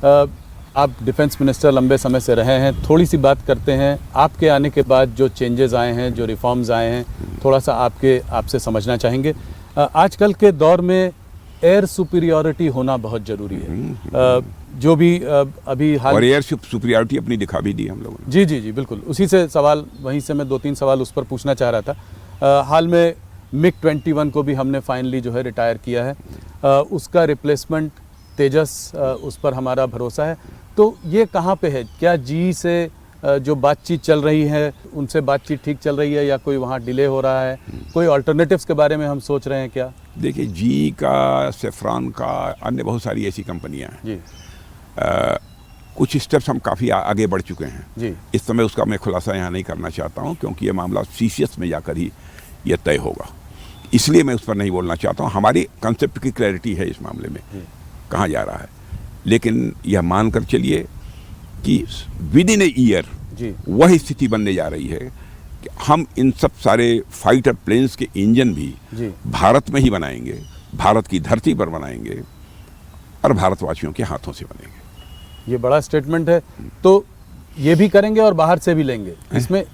आप defence minister लंबे समय से रहे हैं, थोड़ी सी बात करते हैं आपके आने के बाद जो चेंजेस आए हैं, जो रिफॉर्म्स आए हैं, थोड़ा सा आपसे समझना चाहेंगे। आजकल के दौर में एयर सुपीरियॉरिटी होना बहुत ज़रूरी है। जो भी अभी हाल और एयर सुपीरियॉरिटी अपनी दिखा भी दी हम लोगों ने। जी जी जी बिल्कुल, उसी से सवाल, वहीं से मैं 2-3 सवाल उस पर पूछना चाह रहा था। हाल में MiG-21 को भी हमने फाइनली जो है रिटायर किया है। उसका रिप्लेसमेंट तेजस, उस पर हमारा भरोसा है। तो ये कहाँ पे है? क्या जी से जो बातचीत चल रही है उनसे बातचीत ठीक चल रही है या कोई वहाँ डिले हो रहा है? कोई अल्टरनेटिव्स के बारे में हम सोच रहे हैं क्या? देखिए, जी का, सेफ्रॉन का, अन्य बहुत सारी ऐसी कंपनियां हैं जी। कुछ स्टेप्स हम काफ़ी आगे बढ़ चुके हैं जी। इस समय उसका मैं खुलासा यहाँ नहीं करना चाहता हूँ, क्योंकि ये मामला CCS में जाकर ही यह तय होगा, इसलिए मैं उस पर नहीं बोलना चाहता हूँ। हमारी कंसेप्ट की क्लैरिटी है इस मामले में कहाँ जा रहा है, लेकिन यह मानकर चलिए कि विद इन ए ईयर वही स्थिति बनने जा रही है कि हम इन सब सारे फाइटर प्लेन्स के इंजन भी भारत में ही बनाएंगे, भारत की धरती पर बनाएंगे और भारतवासियों के हाथों से बनेंगे। ये बड़ा स्टेटमेंट है। तो ये भी करेंगे और बाहर से भी लेंगे? इसमें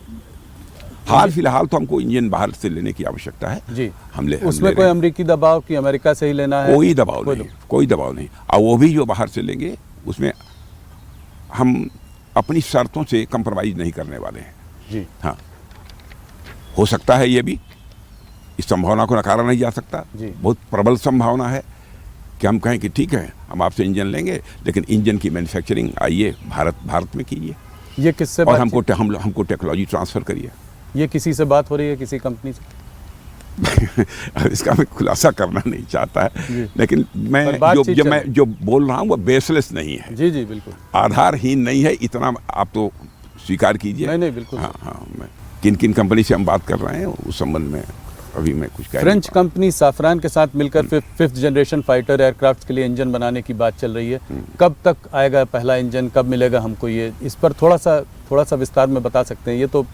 हाल फिलहाल तो हमको इंजन बाहर से लेने की आवश्यकता है जी। हम उसमें कोई अमेरिकी दबाव कि अमेरिका से ही लेना है? कोई दबाव नहीं, कोई दबाव नहीं। और वो भी जो बाहर से लेंगे उसमें हम अपनी शर्तों से कंप्रोमाइज नहीं करने वाले हैं जी। हाँ, हो सकता है ये भी, इस संभावना को नकारा नहीं जा सकता। बहुत प्रबल संभावना है कि हम कहें कि ठीक है, हम आपसे इंजन लेंगे, लेकिन इंजन की मैन्युफैक्चरिंग आइए भारत में कीजिए। ये किससे और हमको टेक्नोलॉजी ट्रांसफ़र करिए। ये किसी से बात हो रही है, किसी कंपनी से? इसका मैं खुलासा करना नहीं चाहता है, लेकिन मैं जो बोल रहा हूँ वो बेसलेस नहीं है। जी जी बिल्कुल, आधारहीन नहीं है, इतना आप तो स्वीकार कीजिए। नहीं बिल्कुल। हाँ, मैं किन कंपनी से हम बात कर रहे हैं उस संबंध में अभी मैं कुछ कह। फ्रेंच कंपनी साफरान के साथ मिलकर 5th जनरेशन फाइटर एयरक्राफ्ट के लिए इंजन बनाने की बात चल रही है। कब तक आएगा पहला इंजन, कब मिलेगा हमको? ये इस पर थोड़ा सा विस्तार में बता सकते हैं? ये तो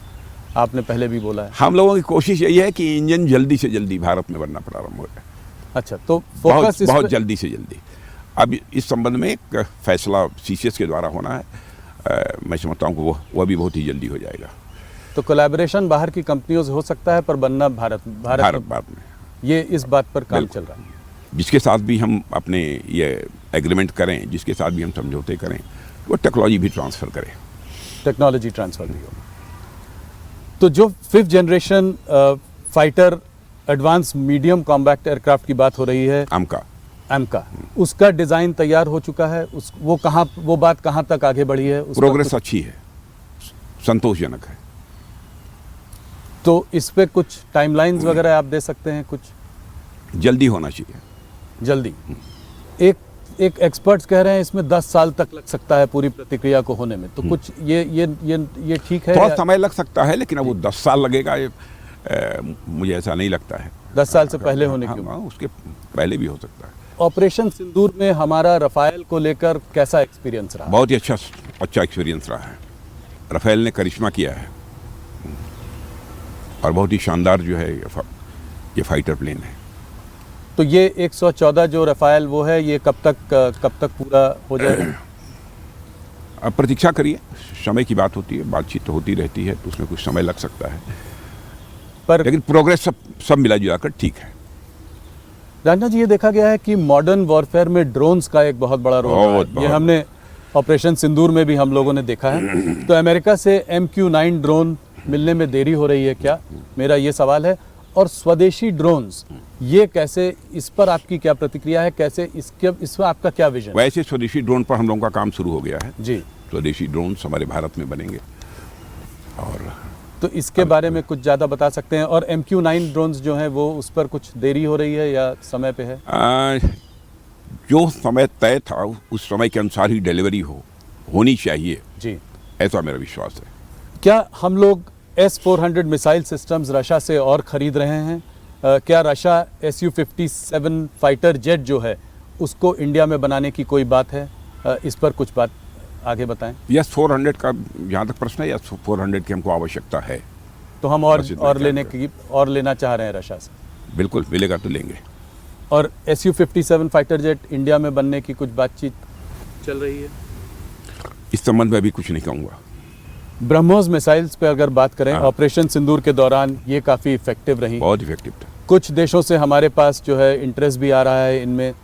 आपने पहले भी बोला है। हम लोगों की कोशिश यही है कि इंजन जल्दी से जल्दी भारत में बनना प्रारंभ हो जाए। अच्छा, तो फोकस बहुत जल्दी से जल्दी। अब इस संबंध में एक फैसला CCS के द्वारा होना है। मैं समझता हूँ कि वह भी बहुत ही जल्दी हो जाएगा। तो कोलैबोरेशन बाहर की कंपनियों से हो सकता है, पर बनना भारत में। ये इस बात पर काम चल रहा है। जिसके साथ भी हम अपने ये एग्रीमेंट करें, जिसके साथ भी हम समझौते करें, वो टेक्नोलॉजी भी ट्रांसफ़र करें। टेक्नोलॉजी ट्रांसफ़र भी हो। तो जो 5th generation fighter advance medium combat aircraft की बात हो रही है, AMCA, उसका डिज़ाइन तैयार हो चुका है? वो बात कहाँ तक आगे बढ़ी है? प्रोग्रेस अच्छी है, संतोषजनक है। तो इस पे कुछ टाइमलाइंस वगैरह आप दे सकते हैं? कुछ जल्दी होना चाहिए। जल्दी। एक एक्सपर्ट्स कह रहे हैं इसमें 10 साल तक लग सकता है पूरी प्रतिक्रिया को होने में। तो कुछ ये ठीक है? थोड़ा समय लग सकता है, लेकिन अब वो 10 साल लगेगा मुझे ऐसा नहीं लगता है। 10 साल से पहले होने की? उसके पहले भी हो सकता है। ऑपरेशन सिंदूर में हमारा रफाल को लेकर कैसा एक्सपीरियंस रहा? बहुत ही अच्छा एक्सपीरियंस रहा है। रफाल ने करिश्मा किया है और बहुत ही शानदार जो है ये फाइटर प्लेन है। तो ये 114 जो रफाल वो है, ये कब तक पूरा हो जाएगा? अब प्रतीक्षा करिए, समय की बात होती है, बातचीत तो होती रहती है, तो उसमें कुछ समय लग सकता है, लेकिन प्रोग्रेस सब मिला जुला कर ठीक है। राजनाथ जी, ये देखा गया है कि मॉडर्न वॉरफेयर में ड्रोन्स का एक बहुत बड़ा रोल है। ये हमने ऑपरेशन सिंदूर में भी हम लोगों ने देखा है। तो अमेरिका से MQ-9 ड्रोन मिलने में देरी हो रही है क्या, मेरा ये सवाल है। और स्वदेशी ड्रोन्स, ये कैसे, इस पर आपकी क्या प्रतिक्रिया है? कैसे इसमें आपका क्या विजन? वैसे स्वदेशी ड्रोन पर हम लोगों का काम शुरू हो गया है जी। स्वदेशी ड्रोन्स हमारे भारत में बनेंगे। और तो इसके बारे में कुछ ज़्यादा बता सकते हैं? और MQ-9 ड्रोन्स जो हैं वो, उस पर कुछ देरी हो रही है या समय पे है? जो समय तय था उस समय के अनुसार ही डिलीवरी होनी चाहिए जी, ऐसा मेरा विश्वास है। क्या हम लोग S-400 मिसाइल सिस्टम्स रशिया से और ख़रीद रहे हैं? क्या रशिया Su-57 फाइटर जेट जो है उसको इंडिया में बनाने की कोई बात है? इस पर कुछ बात आगे बताएं। S-400 का जहाँ तक प्रश्न है, S-400 की हमको आवश्यकता है, तो हम और लेना चाह रहे हैं रशिया से। बिल्कुल, मिलेगा तो लेंगे। और Su-57 फाइटर जेट इंडिया में बनने की कुछ बातचीत? चल रही है? इस संबंध में अभी कुछ नहीं कहूँगा। ब्रह्मोस मिसाइल्स पे अगर बात करें, हाँ। ऑपरेशन सिंदूर के दौरान ये काफ़ी इफेक्टिव रही। बहुत इफेक्टिव था। कुछ देशों से हमारे पास जो है इंटरेस्ट भी आ रहा है इनमें,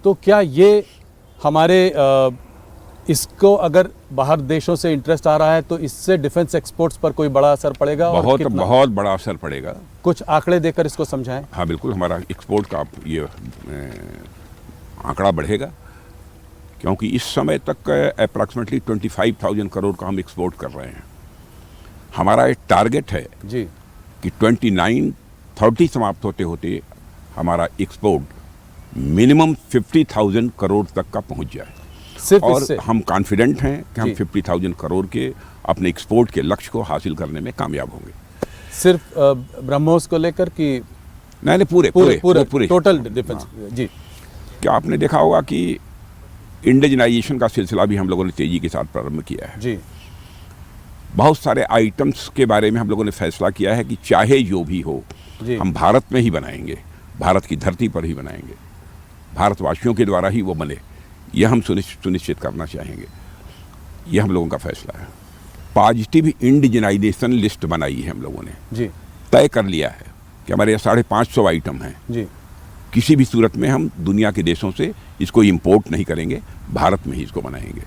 तो क्या ये हमारे इसको अगर बाहर देशों से इंटरेस्ट आ रहा है तो इससे डिफेंस एक्सपोर्ट्स पर कोई बड़ा असर पड़ेगा? और बहुत कितना? बहुत बड़ा असर पड़ेगा। कुछ आंकड़े देकर इसको समझाएं। हाँ बिल्कुल, हमारा एक्सपोर्ट का ये आंकड़ा बढ़ेगा, क्योंकि इस समय तक अप्रॉक्सीमेटली 25,000 करोड़ का हम एक्सपोर्ट कर रहे हैं। हमारा एक टारगेट है जी कि 29-30 समाप्त होते होते हमारा एक्सपोर्ट मिनिमम 50,000 करोड़ तक का पहुंच जाए। सिर्फ और इससे? हम कॉन्फिडेंट हैं कि हम जी। 50,000 करोड़ के अपने एक्सपोर्ट के लक्ष्य को हासिल करने में कामयाब होंगे। सिर्फ ब्रह्मोस को लेकर कि नहीं, पूरे टोटल डिफेंस? जी। क्या आपने देखा होगा कि इंडिजनाइजेशन का सिलसिला भी हम लोगों ने तेजी के साथ प्रारंभ किया है। जी बहुत सारे आइटम्स के बारे में हम लोगों ने फैसला किया है कि चाहे जो भी हो, जी हम भारत में ही बनाएंगे, भारत की धरती पर ही बनाएंगे, भारतवासियों के द्वारा ही वो बने, यह हम सुनिश्चित करना चाहेंगे। यह हम लोगों का फैसला है। पॉजिटिव इंडिजनाइजेशन लिस्ट बनाई है हम लोगों ने, जी तय कर लिया है कि हमारे यहाँ 550 आइटम हैं। जी किसी भी सूरत में हम दुनिया के देशों से इसको इंपोर्ट नहीं करेंगे, भारत में ही इसको बनाएंगे।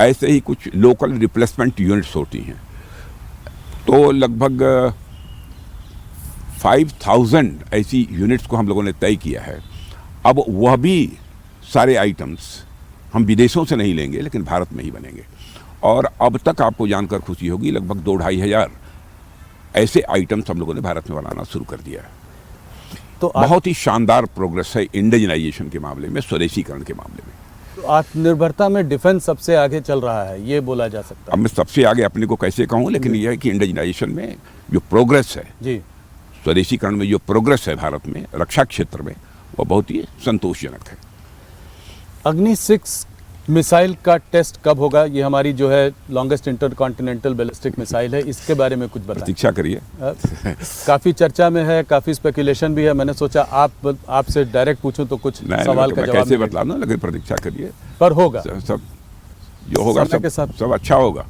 ऐसे ही कुछ लोकल रिप्लेसमेंट यूनिट्स होती हैं, तो लगभग 5,000 ऐसी यूनिट्स को हम लोगों ने तय किया है। अब वह भी सारे आइटम्स हम विदेशों से नहीं लेंगे, लेकिन भारत में ही बनेंगे। और अब तक आपको जानकर खुशी होगी, लगभग 2-2.5 हज़ार ऐसे आइटम्स हम लोगों ने भारत में बनाना शुरू कर दिया है। तो बहुत ही शानदार प्रोग्रेस है इंडिजनाइजेशन के मामले में, स्वदेशीकरण के मामले में। तो आत्मनिर्भरता में डिफेंस सबसे आगे चल रहा है, ये बोला जा सकता अब मैं सबसे आगे अपने को कैसे कहूँ, लेकिन यह है कि इंडिजनाइजेशन में जो प्रोग्रेस है, है। जी स्वदेशीकरण में जो प्रोग्रेस है भारत में रक्षा क्षेत्र में, वो बहुत ही संतोषजनक है। अग्नि 6 मिसाइल का टेस्ट कब होगा? ये हमारी जो है लॉन्गेस्ट इंटरकॉन्टिनेंटल बैलिस्टिक मिसाइल है, इसके बारे में कुछ बताएं। प्रतीक्षा करिए। काफ़ी चर्चा में है, काफ़ी स्पेकुलेशन भी है। मैंने सोचा आपसे डायरेक्ट पूछूं तो कुछ सवाल का मैं जवाब कैसे मिलेगा। बतला दूं, लेकिन प्रतीक्षा करिए। पर होगा सब जो होगा समय के साथ। सब अच्छा होगा,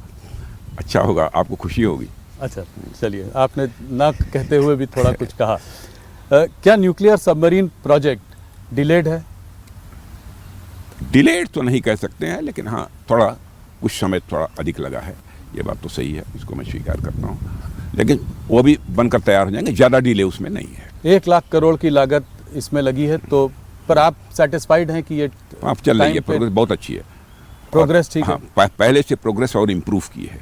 अच्छा होगा, आपको खुशी होगी। अच्छा चलिए, आपने ना कहते हुए भी थोड़ा कुछ कहा। क्या न्यूक्लियर सबमरीन प्रोजेक्ट डिलेड है? डिलेड तो नहीं कह सकते हैं, लेकिन हाँ थोड़ा कुछ समय थोड़ा अधिक लगा है, ये बात तो सही है, इसको मैं स्वीकार करता हूँ। लेकिन वो भी बनकर तैयार हो जाएंगे, ज़्यादा डिले उसमें नहीं है। 1 लाख करोड़ की लागत इसमें लगी है, तो पर आप सेटिस्फाइड हैं कि ये आप चल रही है, प्रोग्रेस बहुत अच्छी है। प्रोग्रेस ठीक हाँ, है? पहले से प्रोग्रेस और इम्प्रूव की है।